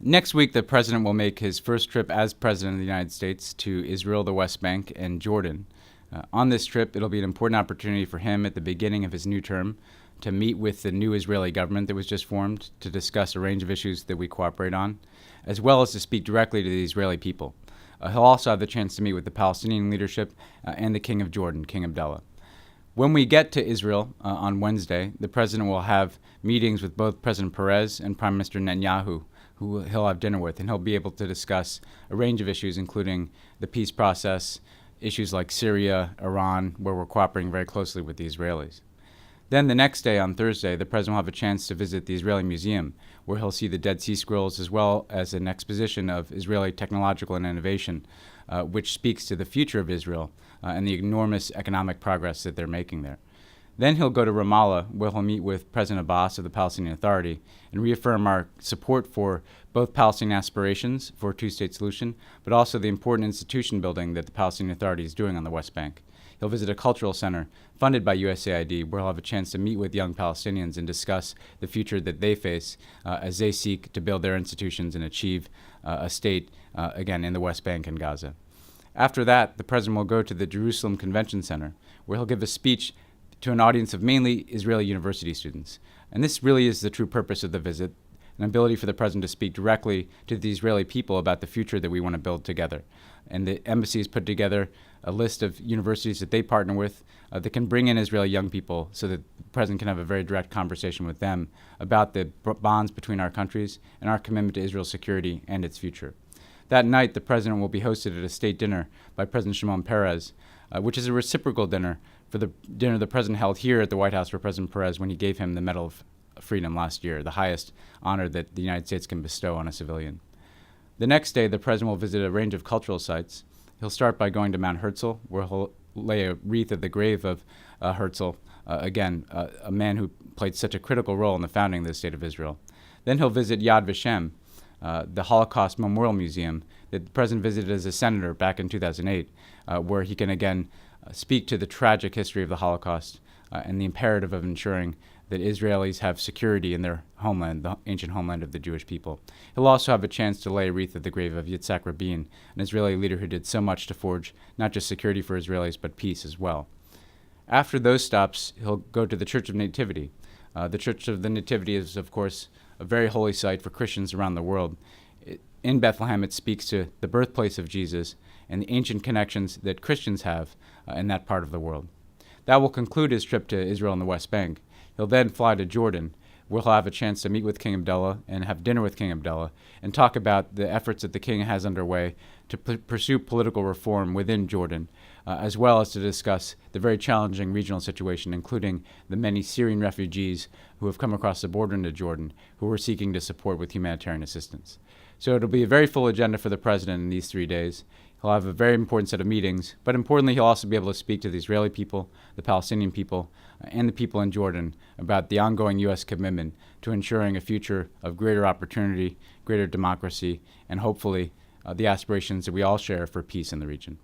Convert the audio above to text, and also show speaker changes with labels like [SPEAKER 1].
[SPEAKER 1] Next week, the president will make his first trip as president of the United States to Israel, the West Bank, and Jordan. On this trip, it'll be an important opportunity for him at the beginning of his new term to meet with the new Israeli government that was just formed to discuss a range of issues that we cooperate on, as well as to speak directly to the Israeli people. He'll also have the chance to meet with the Palestinian leadership and the King of Jordan, King Abdullah. When we get to Israel on Wednesday, the president will have meetings with both President Perez and Prime Minister Netanyahu, who he'll have dinner with, and he'll be able to discuss a range of issues, including the peace process, issues like Syria, Iran, where we're cooperating very closely with the Israelis. Then the next day, on Thursday, the president will have a chance to visit the Israeli Museum, where he'll see the Dead Sea Scrolls as well as an exposition of Israeli technological and innovation, which speaks to the future of Israel and the enormous economic progress that they're making there. Then he'll go to Ramallah, where he'll meet with President Abbas of the Palestinian Authority and reaffirm our support for both Palestinian aspirations for a two-state solution, but also the important institution building that the Palestinian Authority is doing on the West Bank. He'll visit a cultural center funded by USAID, where he'll have a chance to meet with young Palestinians and discuss the future that they face as they seek to build their institutions and achieve a state, again, in the West Bank and Gaza. After that, the president will go to the Jerusalem Convention Center, where he'll give a speech to an audience of mainly Israeli university students. And this really is the true purpose of the visit, an ability for the president to speak directly to the Israeli people about the future that we want to build together. And the embassy has put together a list of universities that they partner with that can bring in Israeli young people so that the president can have a very direct conversation with them about the bonds between our countries and our commitment to Israel's security and its future. That night, the president will be hosted at a state dinner by President Shimon Peres, which is a reciprocal dinner for the dinner the president held here at the White House for President Perez when he gave him the Medal of Freedom last year, the highest honor that the United States can bestow on a civilian. The next day, the president will visit a range of cultural sites. He'll start by going to Mount Herzl, where he'll lay a wreath at the grave of Herzl, a man who played such a critical role in the founding of the State of Israel. Then he'll visit Yad Vashem, the Holocaust Memorial Museum that the president visited as a senator back in 2008, where he can again speak to the tragic history of the Holocaust and the imperative of ensuring that Israelis have security in their homeland, the ancient homeland of the Jewish people. He'll also have a chance to lay a wreath at the grave of Yitzhak Rabin, an Israeli leader who did so much to forge not just security for Israelis, but peace as well. After those stops, he'll go to the Church of Nativity. The Church of the Nativity is, of course, a very holy site for Christians around the world. In Bethlehem, it speaks to the birthplace of Jesus and the ancient connections that Christians have in that part of the world. That will conclude his trip to Israel and the West Bank. He'll then fly to Jordan, where he'll have a chance to meet with King Abdullah and have dinner with King Abdullah and talk about the efforts that the king has underway to pursue political reform within Jordan, as well as to discuss the very challenging regional situation, including the many Syrian refugees who have come across the border into Jordan, who we're seeking to support with humanitarian assistance. So it'll be a very full agenda for the president in these 3 days. He'll have a very important set of meetings, but importantly, he'll also be able to speak to the Israeli people, the Palestinian people, and the people in Jordan about the ongoing U.S. commitment to ensuring a future of greater opportunity, greater democracy, and hopefully the aspirations that we all share for peace in the region.